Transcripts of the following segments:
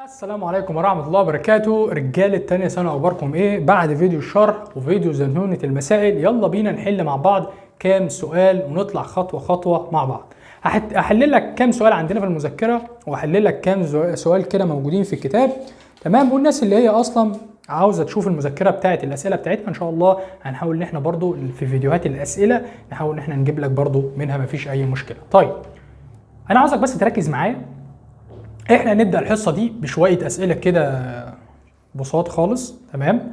السلام عليكم ورحمة الله وبركاته. رجالة تانية سنة، أخباركم إيه؟ بعد فيديو الشرح وفيديو زنونة المسائل يلا بينا نحل مع بعض كام سؤال ونطلع خطوة خطوة مع بعض. هحل لك كام سؤال عندنا في المذكرة وهحل لك كام سؤال كده موجودين في الكتاب، تمام؟ والناس اللي هي أصلا عاوزة تشوف المذكرة بتاعت الأسئلة بتاعتنا إن شاء الله هنحاول إن إحنا برضو في فيديوهات الأسئلة نحاول إن إحنا نجيب لك برضو منها مفيش أي مشكلة. طيب أنا عاوزك بس تركز معايا. احنا هنبدا الحصه دي بشويه اسئله كده بساط خالص، تمام؟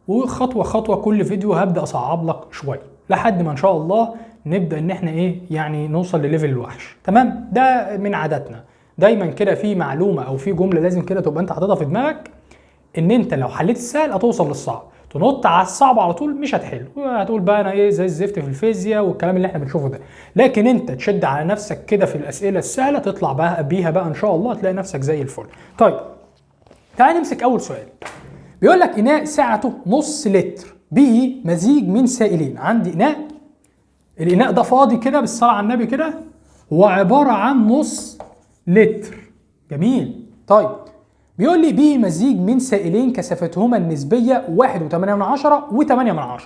وخطوه خطوه كل فيديو هبدا اصعب لك شويه لحد ما ان شاء الله نبدا ان احنا يعني نوصل لليفل الوحش، تمام؟ ده من عاداتنا دايما كده، في معلومه او في جمله لازم كده تبقى انت حاططها في دماغك ان انت لو حليت السهل هتوصل للصعب، تنط على الصعب على طول مش هتحل، وهتقول بقى انا زي الزفت في الفيزياء والكلام اللي احنا بنشوفه ده. لكن انت تشد على نفسك كده في الاسئله السهله تطلع بقى بيها بقى ان شاء الله تلاقي نفسك زي الفل. طيب تعال نمسك اول سؤال. بيقول لك اناء سعته نص لتر به مزيج من سائلين. عندي اناء، الاناء ده فاضي كده بالصلاه على النبي كده، هو عباره عن نص لتر. جميل. طيب بيقول لي به مزيج من سائلين كثافتهما النسبية 1.8 و8.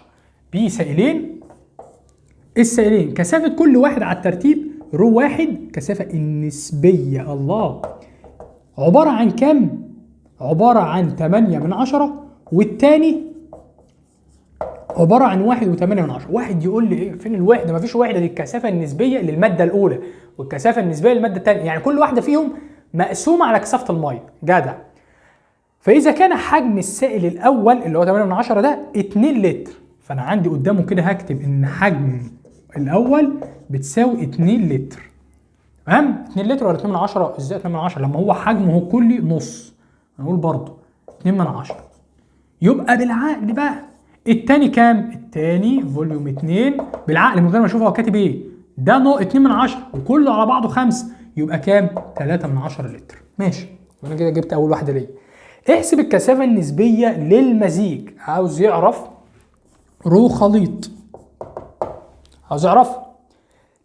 به سائلين، السائلين كثافة كل واحد على الترتيب رو واحد، كثافة النسبية الله عبارة عن كام؟ عبارة عن 8، والتاني عبارة عن 1.8. واحد يقول لي ايه فين الوحدة؟ مفيش وحدة، دي الكثافة النسبية للمادة الأولى والكثافة النسبية للمادة الثانية، يعني كل واحدة فيهم مقسومة على كثافة المية. جدع. فإذا كان حجم السائل الأول اللي هو 8 ده 2 لتر، فأنا عندي قدامه كده هكتب إن حجم الأول بتساوي 2 لتر. تمام؟ 2 لتر ولا 2 ازاي 2 لما هو حجمه كلي نص؟ هنقول برضه 2. يبقى بالعقل بقى التاني كام؟ التاني فوليوم 2 بالعقل من غير ما اشوف هو كاتب ايه. ده 2 وكله على بعضه 5، يبقى كام؟ 3 لتر. ماشي، انا كده جبت اول واحده ليه. احسب الكثافه النسبيه للمزيج. عاوز يعرف رو خليط، عاوز يعرف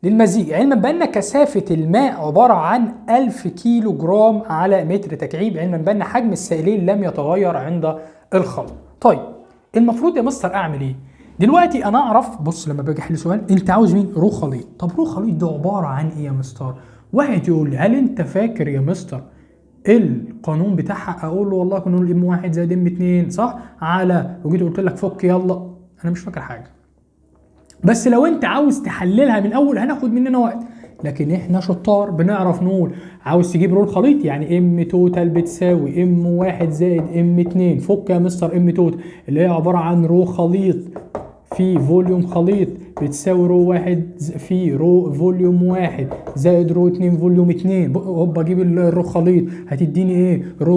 للمزيج، علما بان كثافه الماء عباره عن 1000 كيلو جرام على متر تكعيب، علما بان حجم السائلين لم يتغير عند الخلط. طيب المفروض يا مستر اعمل ايه؟ دلوقتي انا اعرف، بص لما باجي احل سؤال انت عاوز مين؟ رو خليط. طب رو خليط ده عباره عن ايه يا مستر؟ واحد يقول لي هل انت فاكر يا مستر القانون بتاعها؟ اقول له والله قانون الام 1 زائد ام 2 صح، على وجيت قلت لك فك يلا، انا مش فاكر حاجه. بس لو انت عاوز تحللها من الاول هناخد مننا وقت، لكن احنا شطار بنعرف نقول عاوز تجيب رو الخليط يعني ام توتال بتساوي ام 1 زائد ام 2. فك يا مستر ام توتال اللي هي عباره عن رو خليط في فوليوم خليط بتساوي رو 1 في رو فوليوم 1 زائد رو 2 فوليوم 2. هوبا اجيب الرو خليط هتديني ايه؟ رو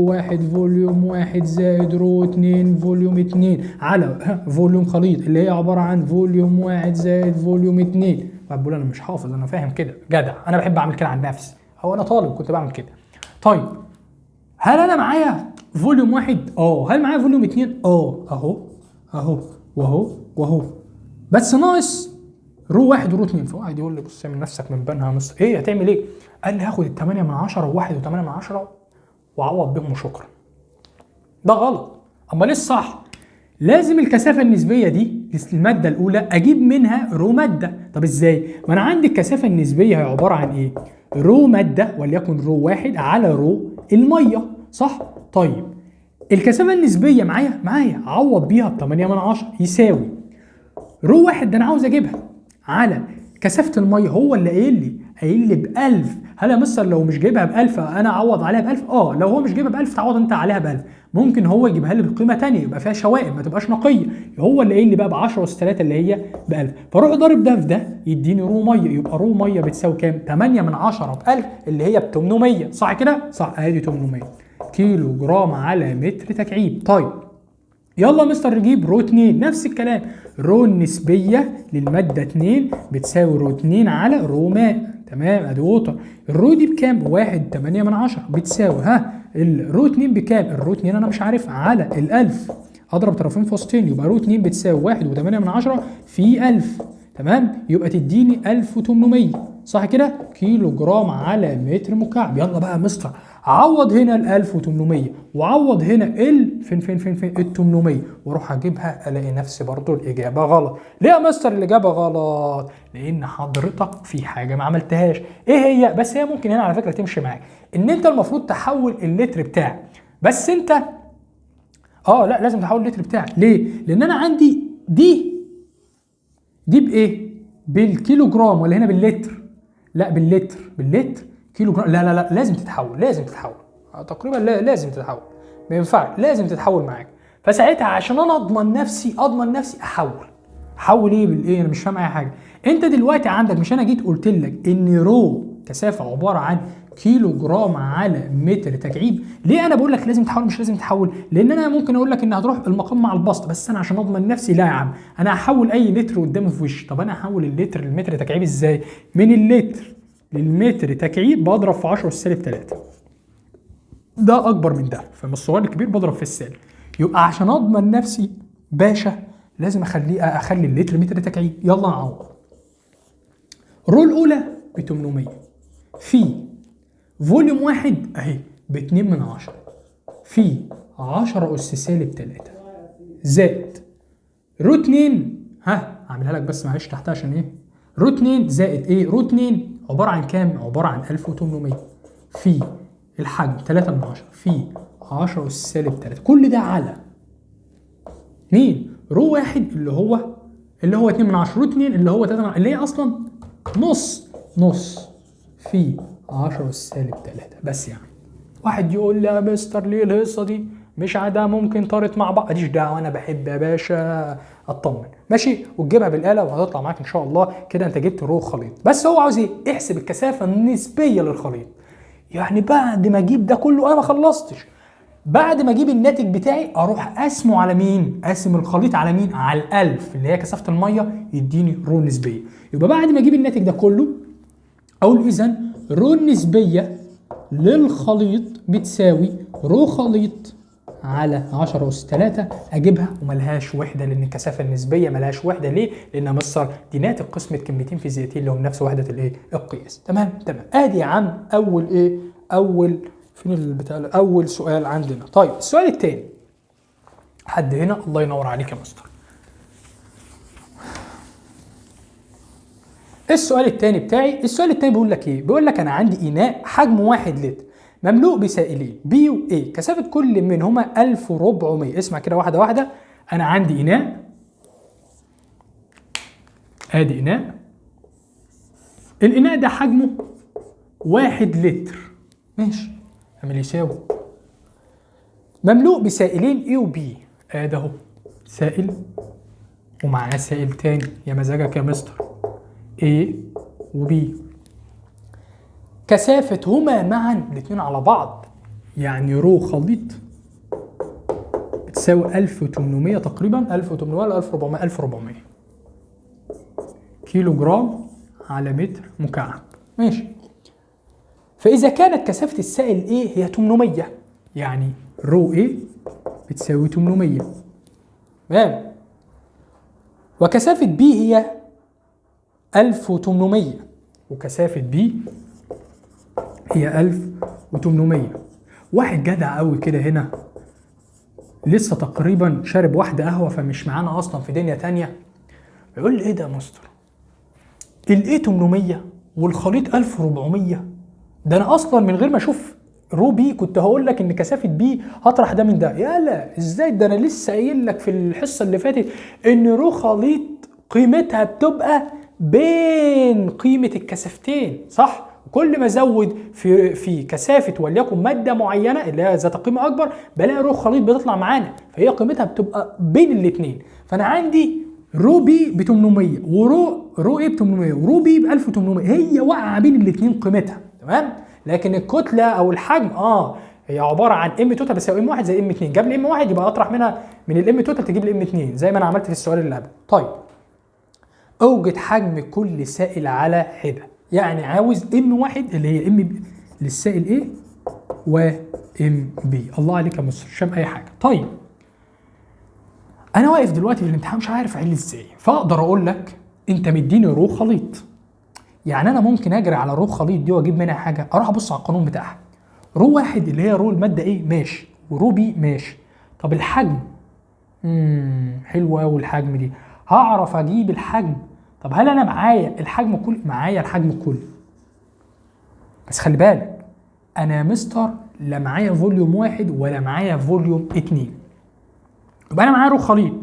1 فوليوم 1 زائد رو 2 فوليوم 2 على فوليوم خليط اللي هي عباره عن فوليوم 1 زائد فوليوم 2. بقول انا مش حافظ، انا فاهم كده. جدع، انا بحب اعمل كده عن نفسي، هو انا طالب كنت بعمل كده. طيب هل انا معايا فوليوم 1؟ هل معايا فوليوم 2؟ اهو واهو بس ناقص رو 1 ورو 2. فواحد يقول لي بص اعمل نفسك من بنها يا مستر. ايه هتعمل ايه؟ قال لي هاخد 8 و1.8 واعوض بيهم وشكرا. ده غلط. امال ايه الصح؟ لازم الكثافه النسبيه دي للماده الاولى اجيب منها رو ماده. طب ازاي؟ ما انا عندي الكثافه النسبيه هي عباره عن ايه؟ رو ماده وليكن رو 1 على رو الميه، صح؟ طيب الكثافه النسبيه معايا عوض بيها ب 8 يساوي رو 1 ده انا عاوز اجيبها على كثافه الميه. هو اللي قايل لي ب 1000. هل يا مستر لو مش جايبها ب 1000 انا اعوض عليها ب 1000؟ لو هو مش جايبها ب 1000 تعوض انت عليها ب 1000. ممكن هو يجيبها لي بقيمه ثانيه يبقى فيها شوائب ما تبقاش نقيه. هو اللي قايل لي بقى ب 10 اس 3 اللي هي ب 1000، فاروح ضارب ده في ده يديني رو ميه. يبقى رو ميه بتساوي كام؟ 8 ب 1000 اللي هي ب 800، صح كده؟ صح، ادي 800 كيلو جرام على متر تكعيب. طيب يلا مستر نجيب رو 2. نفس الكلام، رو النسبيه للماده 2 بتساوي رو 2 على رو ماء، تمام؟ ادي ووتر. الرو دي بكام؟ 1.8 بتساوي الرو 2 بكام؟ الرو 2 انا مش عارفها على ال1000 اضرب طرفين في وسطين، يبقى رو 2 بتساوي 1.8 في 1000، تمام؟ يبقى تديني 1800. صح كده؟ كيلو جرام على متر مكعب. يلا بقى يا مستر عوض هنا ال 1800 وعوض هنا فين ال 800 واروح اجيبها الاقي نفسي برضو الاجابه غلط. ليه يا مستر الاجابه غلط؟ لان حضرتك في حاجه ما عملتهاش. ايه هي؟ بس هي ممكن هنا على فكره تمشي معاك، ان انت المفروض تحول اللتر بتاعك، بس انت لا لازم تحول اللتر بتاعك. ليه؟ لان انا عندي دي بايه؟ بالكيلو جرام ولا هنا باللتر؟ لا باللتر كيلو جرام. لا لازم تتحول تقريبا لازم تتحول، ما ينفعش، لازم تتحول معاك. فساعتها عشان انا اضمن نفسي احول ايه بالايه؟ انا مش فاهم اي حاجه. انت دلوقتي عندك، مش انا جيت قلت لك ان رو كثافه عباره عن كيلو جرام على متر تكعيب؟ ليه انا بقول لك لازم تحول مش لازم تحول؟ لان انا ممكن اقول لك ان هتروح المقام مع البسط، بس انا عشان اضمن نفسي لا يا عم، انا هحول اي لتر قدامي في وشي. طب انا هحول اللتر للمتر تكعيب ازاي؟ من اللتر للمتر تكعيب بضرب في 10 سالب 3، ده اكبر من ده، فمن الصغير الكبير بضرب في السالب. يبقى عشان اضمن نفسي باشا لازم اخلي اللتر متر تكعيب. يلا نعوض. الرو الاولى ب 800 في فوليوم واحد اهي ب 2 من 10 في 10 اس سالب 3 زائد رو 2 هعملها لك بس معلش تحتها عشان ايه؟ رو 2 زائد ايه؟ رو 2 عباره عن كام؟ عباره عن 1800 في الحجم 3 من 10 في 10 اس سالب 3، كل ده على مين؟ رو واحد اللي هو 2 من 10، رو 2 اللي هو 3 من 10 اللي هي اصلا نص في 10 اس سالب 3. بس يعني واحد يقول لي يا مستر ليه الهصه دي؟ مش عادة ممكن طارت مع بعض. ماليش دعوه، انا بحب يا باشا اطمن. ماشي، وتجيبها بالاله وهتطلع معاك ان شاء الله كده انت جبت رو خليط. بس هو عاوز ايه؟ احسب الكثافه النسبيه للخليط. يعني بعد ما اجيب ده كله انا ما خلصتش، بعد ما اجيب الناتج بتاعي اروح اقسمه على مين؟ اقسم الخليط على مين؟ على ال1000 اللي هي كثافه الميه، يديني رو نسبيه. يبقى بعد ما اجيب الناتج ده كله اقول اذا رو النسبيه للخليط بتساوي رو خليط على 10 اس 3. اجيبها وملهاش وحده، لان الكثافه النسبيه ملهاش وحده. ليه؟ لان مصر دي ناتج قسمه كميتين فيزيائيتين اللي هم نفس وحده الايه؟ القياس. تمام. ادي يا عم اول سؤال عندنا. طيب السؤال الثاني حد هنا؟ الله ينور عليك يا مستر. السؤال الثاني بتاعي، بيقول لك ايه؟ بيقول لك انا عندي اناء حجمه 1 لتر مملوء بسائلين بي و A، كثافه كل منهما 1400. اسمع كده واحده واحده. انا عندي اناء، ادي اناء، الاناء ده حجمه 1 لتر، ماشي، اعمل يساوي مملوء بسائلين A و B. ادي اهو سائل ومعاه سائل تاني، يا مزاجك يا مستر، A و B، كثافتهما معا الاثنين على بعض يعني رو خليط بتساوي 1800 تقريبا، 1800 ولا 1400 كيلو جرام على متر مكعب. ماشي. فإذا كانت كثافة السائل A هي 800 يعني رو A بتساوي 800. تمام. وكثافة B هي 1800 وكثافة B هي 1800. واحد جدع قوي كده هنا لسه تقريبا شارب واحدة قهوة فمش معانا أصلا في دنيا تانية، بيقول لي إيه ده يا مستر؟ الإيه 800 والخليط 1400؟ ده أنا أصلا من غير ما أشوف رو بي كنت هقول لك إن كثافة بي هطرح ده من ده. يالا إزاي؟ ده أنا لسه قايل لك في الحصة اللي فاتت إن رو خليط قيمتها بتبقى بين قيمة الكثافتين، صح؟ كل ما ازود في كثافه وليكن ماده معينه اللي هي ذات قيمه اكبر بلاقي رو خليط بتطلع معانا، فهي قيمتها بتبقى بين الاثنين. فانا عندي رو بي ب 800 رو ايه ب 800 ورو بي ب 1800، هي واقعه بين الاثنين قيمتها. تمام. لكن الكتله او الحجم هي عباره عن ام توتال بتساوي ام 1 زي ام 2. جاب لي ام 1 يبقى اطرح منها من الام توتال تجيب لي ام 2 زي ما انا عملت في السؤال اللي قبل. طيب اوجد حجم كل سائل على حده، يعني عاوز ام 1 اللي هي ام للسائل A وام بي. الله عليك يا مصر، مش فاهم اي حاجه. طيب انا واقف دلوقتي في الامتحان مش عارف احل ازاي، فاقدر اقول لك انت مديني رو خليط، يعني انا ممكن اجري على رو خليط دي واجيب منها حاجه، اروح ابص على القانون بتاعها. رو واحد اللي هي رو الماده ايه ماشي، ورو بي ماشي. طب الحجم، حلو قوي الحجم دي، هعرف اجيب الحجم. طب هل انا معايا الحجم كله؟ معايا الحجم كله، بس خلي بالك انا يا مستر لا معايا فوليوم واحد ولا معايا فوليوم اتنين. يبقى انا معايا رو خليط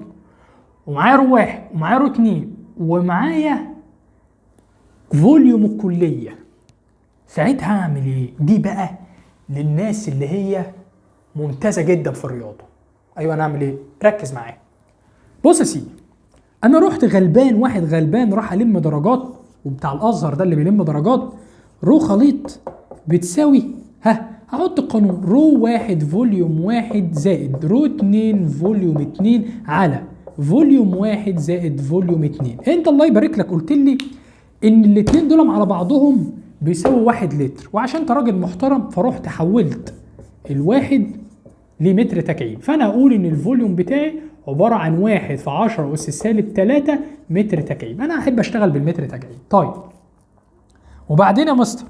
ومعايا رو واحد ومعايا رو اتنين ومعايا فوليوم الكليه. ساعتها هعمل ايه؟ دي بقى للناس اللي هي ممتازه جدا في الرياضه. ايوه انا هعمل ايه؟ ركز معايا. بص يا سيدي، انا رحت غلبان، واحد غلبان راح الم درجات، وبتاع الازهر ده اللي بيلم درجات، رو خليط بتساوي هحط القانون رو واحد فوليوم واحد زائد رو اتنين فوليوم اتنين على فوليوم واحد زائد فوليوم اتنين. انت الله يبارك لك قلت لي ان الاتنين دول على بعضهم بيساووا 1 لتر، وعشان انت راجل محترم فرحت حولت الواحد لمتر تكعيب، فانا اقول ان الفوليوم بتاعي عباره عن 1 في 10 اس سالب 3 متر تكعيب. انا احب اشتغل بالمتر تكعيب. طيب وبعدين يا مستر،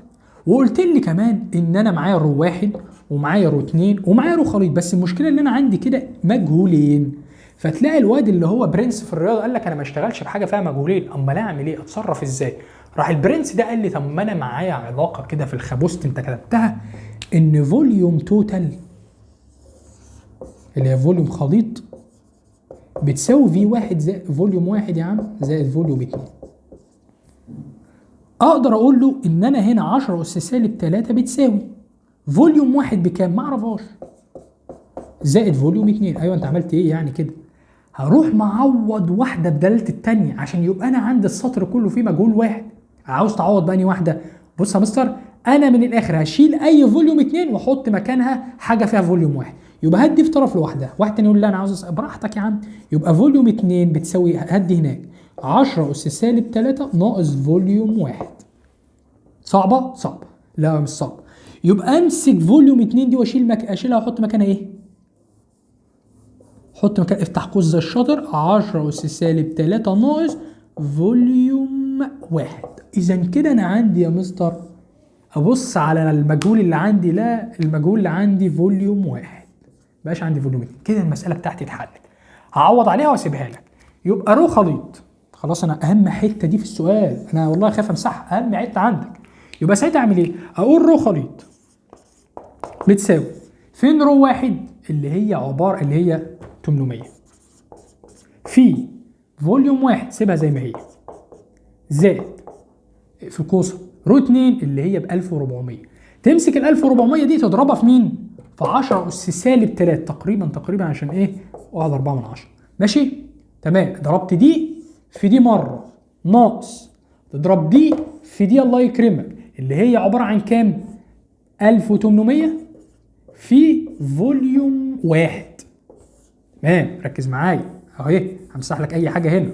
وقلت لي كمان ان انا معايا رو واحد ومعايا رو اتنين ومعايا رو خليط، بس المشكله ان انا عندي كده مجهولين. فتلاقي الواد اللي هو برنس في الرياضه قال لك انا ما اشتغلش بحاجه فيها مجهولين، امال اعمل ايه؟ اتصرف ازاي؟ راح البرنس ده قال لي طب ما انا معايا علاقه كده في الخابوست انت كتبتها، ان فوليوم توتال اللي هي فوليوم خليط بتساوي في واحد زائد فوليوم واحد يا عم زائد فوليوم اتنين. اقدر اقول له ان انا هنا 10 اس سالب 3 بتساوي فوليوم واحد بكام؟ ما اعرفهاش، زائد فوليوم اتنين. ايوه انت عملت ايه يعني كده؟ هروح معوض واحده بدلاله الثانيه عشان يبقى انا عندي السطر كله فيه مجهول واحد. عاوز تعوض بأني واحده؟ بص يا مستر، انا من الاخر هشيل اي فوليوم اتنين واحط مكانها حاجه فيها فوليوم واحد، يبقى هدي في طرف لوحدها، واحد تاني يقول لا انا عاوز براحتك يا عم. يبقى فوليوم اتنين بتساوي هدي هناك 10 اس سالب 3 ناقص فوليوم واحد. صعبه؟ صعبه. لا مش صعبه. يبقى امسك فوليوم اتنين دي واشيل اشيلها واحط مكانها ايه؟ حط مكان، افتح قوس زي الشاطر، 10 اس سالب 3 ناقص فوليوم واحد. اذا كده انا عندي يا مستر ابص على المجهول اللي عندي، لا المجهول اللي عندي فوليوم واحد، مبقاش عندي فوليوم اتنين. كده المساله بتاعتي اتحلت، هعوض عليها واسيبها لك. يبقى رو خليط، خلاص انا اهم حته دي في السؤال انا والله خايف امسحها، اهم حته عندك. يبقى ساعتها اعمل ايه؟ اقول رو خليط بتساوي فين رو واحد اللي هي عباره اللي هي 800 في فوليوم واحد سيبها زي ما هي زائد في قوس رو 2 اللي هي ب 1400. تمسك ال 1400 دي تضربها في مين؟ في 10 اس سالب 3 تقريبا عشان ايه؟ 1.4 من 10. ماشي؟ تمام. ضربت دي في دي مره ناقص تضرب دي في دي الله يكرمك اللي هي عباره عن كام؟ 1800 في فوليوم واحد. تمام ركز معايا اهي، همسح لك اي حاجه هنا.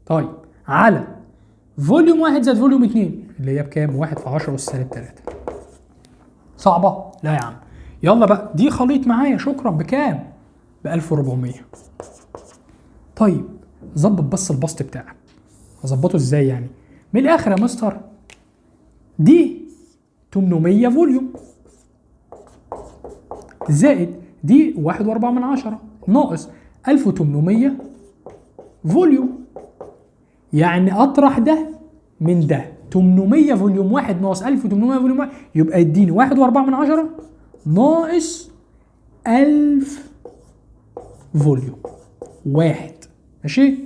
طيب على فوليوم واحد زائد فوليوم اتنين اللي هي بكام؟ 1 في 10 اس سالب 3. صعبه؟ لا يا عم. يلا بقى دي خليط معايا شكرا بكام؟ ب 1400. طيب ظبط بس البسط بتاعك. هظبطه ازاي يعني؟ من الاخر يا مستر، دي 800 فوليوم زائد دي 1.4 من 10 ناقص 1800 فوليوم، يعني اطرح ده من ده 800 فوليوم واحد ناقص 1800 فوليوم واحد يبقى يديني 1.4 من 10 ناقص 1000 فوليوم واحد. ماشي؟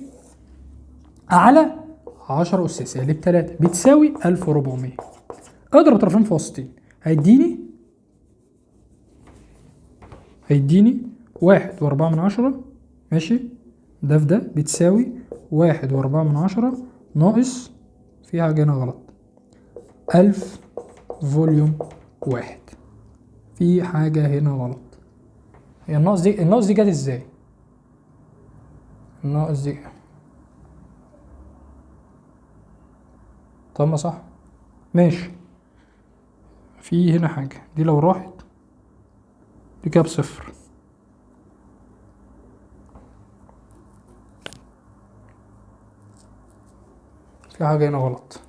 على 10 اس سالب 3 بتساوي 1400. اضرب طرفين في وسطين هيديني 1.4 من 10. ماشي؟ ده في ده بتساوي 1.4 من 10 ناقص في حاجة هنا غلط 1000 فوليوم واحد. في حاجة هنا غلط. هي الناقص دي جت ازاي؟ الناقص دي طب ما صح. ماشي. في هنا حاجة دي لو راحت دي كده بصفر. في حاجة هنا غلط.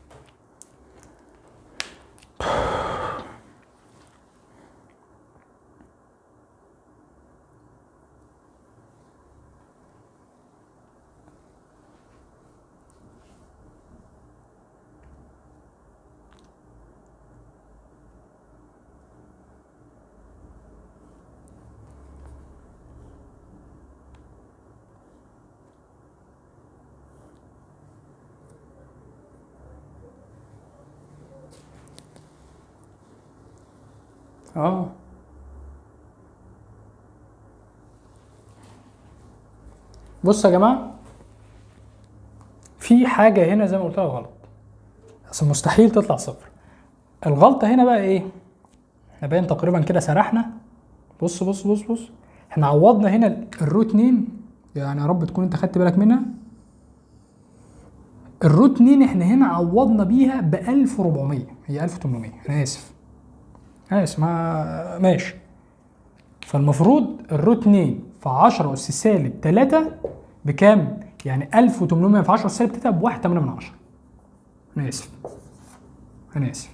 بصوا يا جماعه، في حاجه هنا زي ما قلت لك غلط، اصل مستحيل تطلع صفر. الغلطه هنا بقى ايه؟ احنا باين تقريبا كده سرحنا. بص بص بص بص، احنا عوضنا هنا الرو 2، يعني يا رب تكون انت خدت بالك منها. الرو 2 احنا هنا عوضنا بيها ب 1400، هي 1800، انا اسف ماشي. فالمفروض الرو 2 في 10 اس سالب 3 بكام؟ يعني 1800 في 10 اس سالب 3 ب 1.8. انا اسف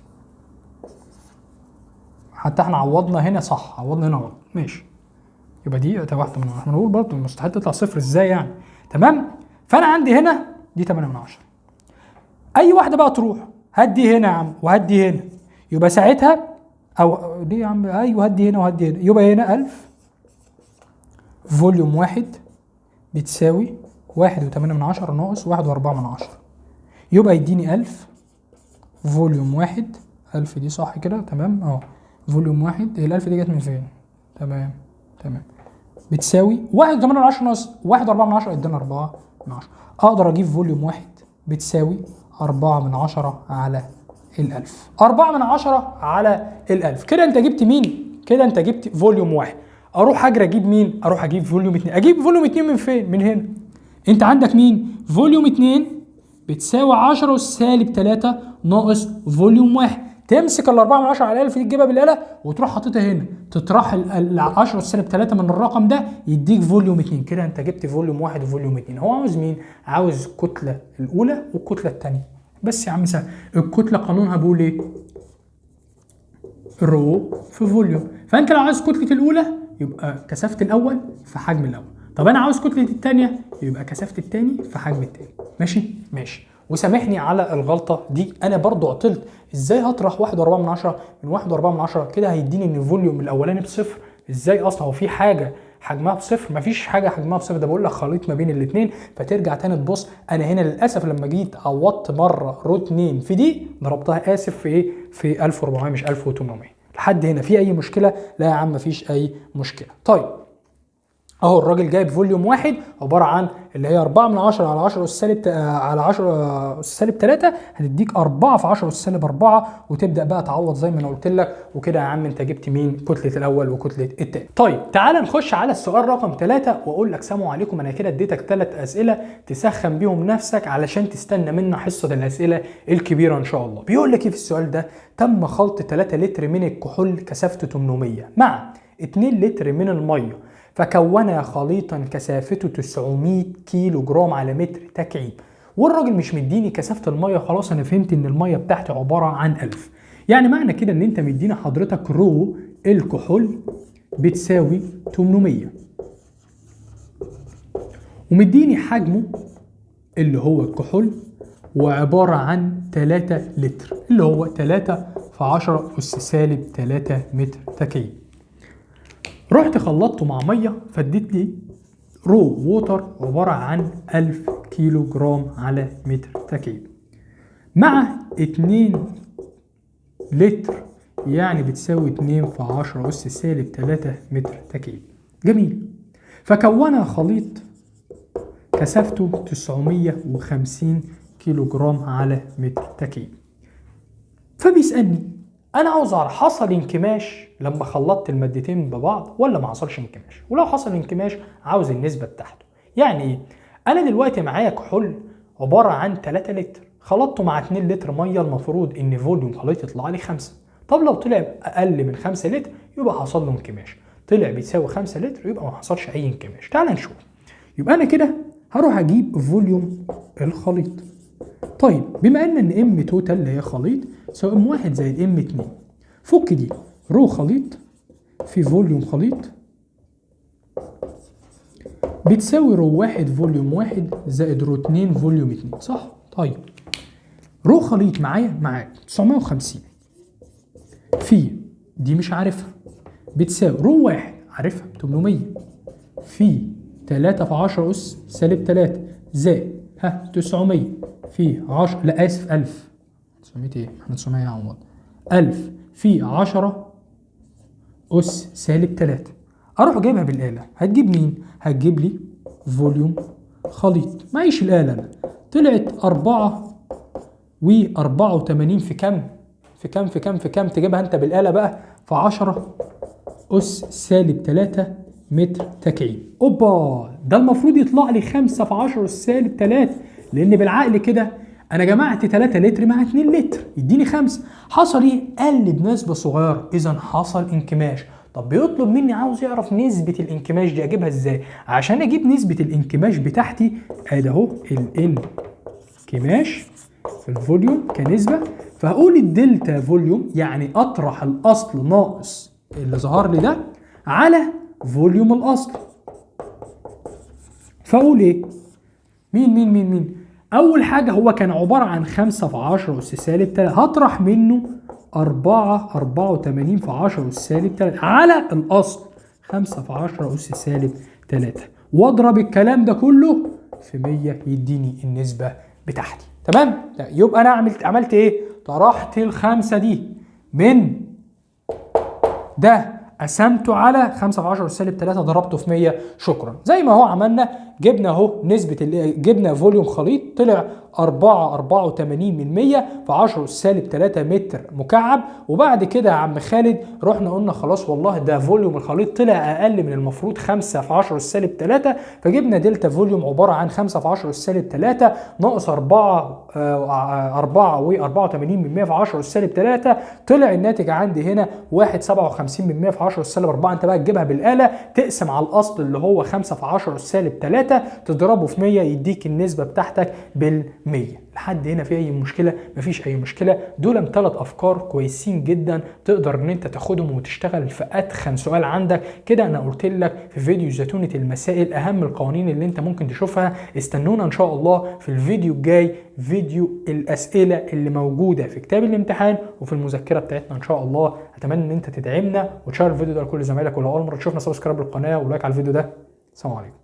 حتى احنا عوضنا هنا صح، عوضنا هنا غلط، ماشي. يبقى دي 1.8. احنا بنقول برضه مستحيل تطلع صفر ازاي يعني، تمام؟ فانا عندي هنا دي 8/10. اي واحده بقى تروح، هدي هنا يا عم وهدي هنا، يبقى ساعتها او دي يا عم، ايوه هدي هنا وهدي هنا، يبقى هنا 1000 فوليوم 1 بتساوي 1.8 ناقص 1.4، يبقى يديني 1000 فوليوم 1. 1000 دي صح كده تمام؟ فوليوم 1. هي ال 1000 دي جت من فين؟ تمام بتساوي 1.8 ناقص 1.4 ادانا 4 من 10. اقدر اجيب فوليوم 1 بتساوي 4 من 10 على ال1000. 4 من 10 على ال1000. كده انت جبت مين؟ كده انت جبت فوليوم 1. اروح اجري اجيب مين؟ اروح اجيب فوليوم 2. اجيب فوليوم 2 من فين؟ من هنا. انت عندك مين؟ فوليوم 2 بتساوي 10 اس سالب 3 ناقص فوليوم 1. تمسك ال 4 من 10 على 1000 دي تجيبها بالاله وتروح حاططها هنا، تطرح ال 10 اس سالب 3 من الرقم ده يديك فوليوم 2. كده انت جبت فوليوم 1 وفوليوم 2. هو عاوز مين؟ عاوز الكتله الاولى والكتله الثانيه. بس يا عم سهل. الكتله قانونها بيقول ايه؟ رو في فوليوم. فانت لو عاوز كتله الاولى يبقى كثافه الاول في حجم الاول. طب انا عاوز كتله الثانيه يبقى كثافه الثاني في حجم الثاني. ماشي. وسامحني على الغلطه دي، انا برضو عطلت. ازاي هطرح 1.4 من 1.4 كده هيديني ان الفوليوم الاولاني بصفر؟ ازاي اصلا؟ هو في حاجه حجمها بصفر؟ مفيش حاجه حجمها بصفر، ده بقول لك خليط ما بين الاثنين. فترجع تاني تبص، انا هنا للاسف لما جيت عوضت مره رو 2 في دي ضربتها في ايه؟ في 1400 مش 1800. لحد هنا في اي مشكله؟ لا يا عم مفيش اي مشكله. طيب اهو الراجل جايب فوليوم 1 عباره عن اللي هي 4 من 10 على 10 اس سالب على 10 اس سالب 3 هتديك 4 في 10 اس سالب 4، وتبدا بقى تعوض زي ما انا قلت لك. وكده يا عم انت جبت مين؟ كتله الاول وكتله الثاني. طيب تعال نخش على السؤال رقم 3 واقول لك سلام عليكم. انا كده اديتك 3 اسئله تسخن بيهم نفسك علشان تستنى منا حصه الاسئله الكبيره ان شاء الله. بيقول لك ايه في السؤال ده؟ تم خلط 3 لتر من الكحول كثافته 800 مع 2 لتر من الميه فكون خليطا كثافته 900 كيلو جرام على متر تكعيب. والراجل مش مديني كثافه الميه. خلاص انا فهمت ان الميه بتاعتي عباره عن 1000. يعني معنى كده ان انت مدينا حضرتك رو الكحول بتساوي 800 ومديني حجمه اللي هو الكحول وعباره عن 3 لتر اللي هو 3 في 10 اس سالب 3 متر تكعيب. رحت خلطته مع ميه فاديت لي رو ووتر عباره عن 1000 كيلو جرام على متر تكعيب مع 2 لتر، يعني بتساوي 2 في 10 اس سالب 3 متر تكعيب. جميل. فكونها خليط كثافته 950 كيلو جرام على متر تكعيب. فبيسألني انا عاوز اعرف حصل انكماش لما خلطت المادتين ببعض ولا ما حصلش انكماش؟ ولو حصل انكماش عاوز النسبه بتاعته. يعني ايه؟ انا دلوقتي معايا كحول عباره عن 3 لتر خلطته مع 2 لتر ميه، المفروض ان فوليوم خليط يطلع لي 5. طب لو طلع اقل من 5 لتر يبقى حصل له انكماش، طلع بيساوي 5 لتر يبقى ما حصلش اي انكماش. تعال نشوف. يبقى انا كده هروح اجيب فوليوم الخليط. طيب بما ان ام توتال اللي هي خليط تساوي ام 1 زائد ام 2، فك دي رو خليط في فوليوم خليط بتساوي رو 1 فوليوم 1 زائد رو 2 فوليوم 2، صح؟ طيب رو خليط معاك 950 في دي مش عارفها بتساوي رو 1 عارفها 800 في 3 في 10 اس سالب 3 زائد 900 في 10 لا اسف 1000 900 ايه؟ احنا 900 يا عمر. 1000 في 10 أس سالب 3. أروح جايبها بالآلة، هتجيب مين؟ هتجيب لي فوليوم خليط، معيش الآلة أنا. طلعت 4 و84 في كام؟ في كام؟ تجيبها أنت بالآلة بقى، في 10 أس سالب 3 متر تكعيب. أوبا، ده المفروض يطلع لي 5 في 10 أس سالب 3، لأن بالعقل كده أنا جمعت 3 لتر مع 2 لتر يديني 5. حصل إيه؟ قل بنسبة صغيرة، إذا حصل انكماش. طب بيطلب مني، عاوز يعرف نسبة الانكماش دي أجيبها إزاي؟ عشان أجيب نسبة الانكماش بتاعتي أدي أهو الانكماش في الفوليوم كنسبة، فهقول الدلتا فوليوم يعني أطرح الأصل ناقص اللي ظهر لي ده على فوليوم الأصل. فأقول إيه؟ مين؟ أول حاجة هو كان عبارة عن 5 في 10 أس سالب 3، هطرح منه 84 في 10 أس سالب 3 على الأصل 5 في 10 أس سالب 3، واضرب الكلام ده كله في 100 يديني النسبة بتاعتي. تمام؟ يبقى أنا عملت إيه؟ طرحت الخمسة دي من ده، قسمته على 5 في 10 سالب 3، ضربته في 100. شكرا. زي ما هو عملنا، جبنا اهو جبنا فوليوم خليط، طلع 84 من 100 في 10 سالب 3 متر مكعب. وبعد كده يا عم خالد رحنا قلنا خلاص والله ده فوليوم الخليط طلع اقل من المفروض 5 في 10 سالب 3، فجبنا دلتا فوليوم عباره عن 5 في 10 سالب 3 ناقص 4 و84 من 100 في 10 سالب 3، طلع الناتج عندي هنا 1.57 من 100 في 10 سالب 4. انت بقى تجيبها بالاله، تقسم على الاصل اللي هو 5 في 10 سالب 3، تضربه في 100 يديك النسبه بتاعتك بال100. لحد هنا في اي مشكله؟ مفيش اي مشكله. دول 3 افكار كويسين جدا تقدر ان انت تاخدهم وتشتغل في اتخن سؤال عندك. كده انا قلت لك في فيديو زتونه المسائل اهم القوانين اللي انت ممكن تشوفها. استنونا ان شاء الله في الفيديو الجاي، فيديو الاسئله اللي موجوده في كتاب الامتحان وفي المذكره بتاعتنا ان شاء الله. اتمنى ان انت تدعمنا وتشير الفيديو ده لكل زمايلك، ولو اول مره تشوفنا سبسكرايب للقناه ولايك على الفيديو ده. سلام عليكم.